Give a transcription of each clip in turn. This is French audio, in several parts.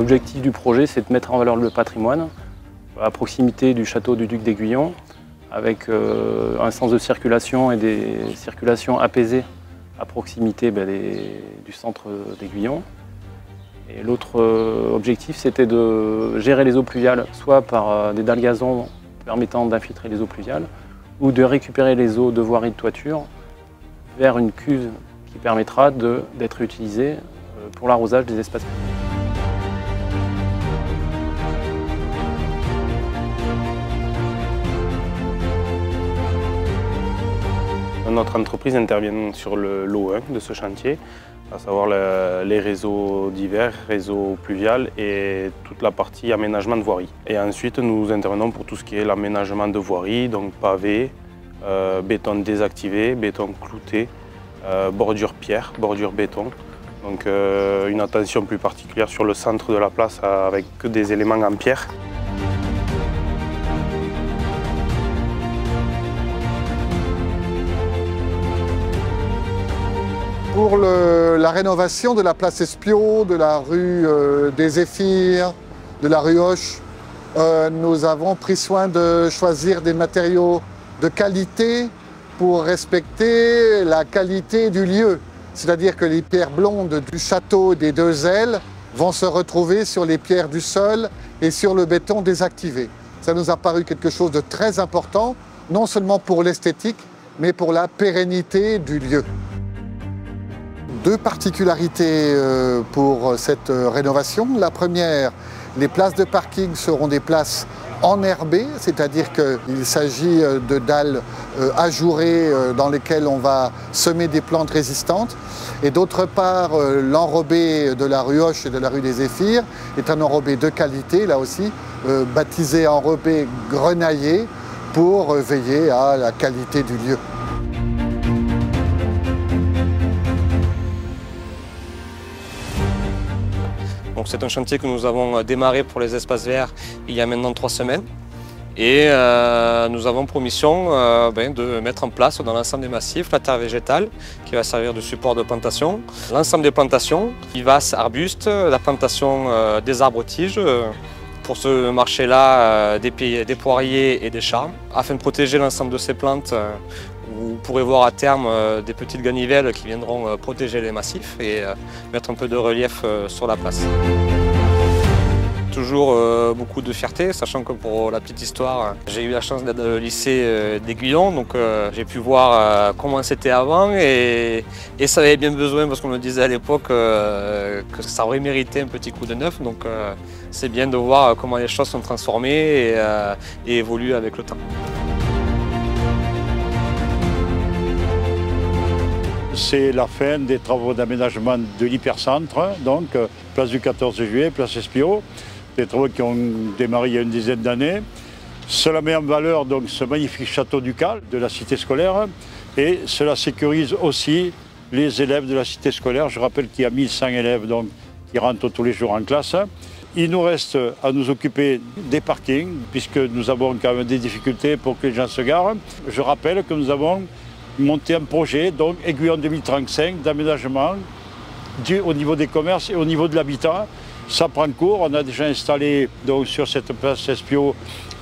L'objectif du projet, c'est de mettre en valeur le patrimoine à proximité du château du Duc d'Aiguillon, avec un sens de circulation et des circulations apaisées à proximité du centre d'Aiguillon. Et l'autre objectif, c'était de gérer les eaux pluviales, soit par des dalles gazon permettant d'infiltrer les eaux pluviales, ou de récupérer les eaux de voirie de toiture vers une cuve qui permettra d'être utilisée pour l'arrosage des espaces publics. Notre entreprise intervient sur l'eau 1 de ce chantier, à savoir les réseaux divers, réseaux pluviales et toute la partie aménagement de voirie. Et ensuite, nous intervenons pour tout ce qui est l'aménagement de voirie, donc pavé, béton désactivé, béton clouté, bordure pierre, bordure béton. Donc une attention plus particulière sur le centre de la place avec que des éléments en pierre. Pour la rénovation de la place Espiau, de la rue des Zéphyrs, de la rue Hoche, nous avons pris soin de choisir des matériaux de qualité pour respecter la qualité du lieu. C'est-à-dire que les pierres blondes du château des Deux Ailes vont se retrouver sur les pierres du sol et sur le béton désactivé. Ça nous a paru quelque chose de très important, non seulement pour l'esthétique, mais pour la pérennité du lieu. Deux particularités pour cette rénovation. La première, les places de parking seront des places enherbées, c'est-à-dire qu'il s'agit de dalles ajourées dans lesquelles on va semer des plantes résistantes. Et d'autre part, l'enrobé de la rue Hoche et de la rue des Zéphyrs est un enrobé de qualité, là aussi, baptisé enrobé grenaillé pour veiller à la qualité du lieu. C'est un chantier que nous avons démarré pour les espaces verts il y a maintenant 3 semaines. Et nous avons pour mission de mettre en place dans l'ensemble des massifs la terre végétale qui va servir de support de plantation. L'ensemble des plantations, vivaces, arbustes, la plantation des arbres-tiges. Pour ce marché-là, des poiriers et des charmes. Afin de protéger l'ensemble de ces plantes, vous pourrez voir à terme des petites ganivelles qui viendront protéger les massifs et mettre un peu de relief sur la place. Toujours beaucoup de fierté, sachant que pour la petite histoire, j'ai eu la chance d'être au lycée d'Aiguillon, donc j'ai pu voir comment c'était avant et ça avait bien besoin, parce qu'on me disait à l'époque que ça aurait mérité un petit coup de neuf, donc c'est bien de voir comment les choses sont transformées et évoluent avec le temps. C'est la fin des travaux d'aménagement de l'hypercentre, donc place du 14 juillet, place Espiau. Des travaux qui ont démarré il y a une dizaine d'années. Cela met en valeur donc ce magnifique château ducal de la cité scolaire et cela sécurise aussi les élèves de la cité scolaire. Je rappelle qu'il y a 1100 élèves donc, qui rentrent tous les jours en classe. Il nous reste à nous occuper des parkings puisque nous avons quand même des difficultés pour que les gens se garent. Je rappelle que nous avons monté un projet, donc Aiguillon 2035, d'aménagement au niveau des commerces et au niveau de l'habitat. Ça prend cours, on a déjà installé donc, sur cette place Espiau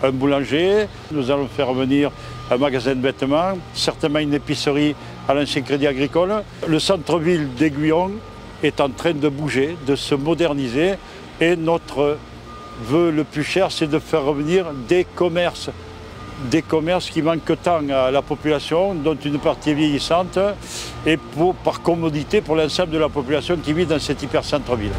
un boulanger. Nous allons faire venir un magasin de vêtements, certainement une épicerie à l'ancien Crédit Agricole. Le centre-ville d'Aiguillon est en train de bouger, de se moderniser et notre vœu le plus cher, c'est de faire revenir des commerces qui manquent tant à la population, dont une partie est vieillissante, et par commodité pour l'ensemble de la population qui vit dans cet hypercentre-ville.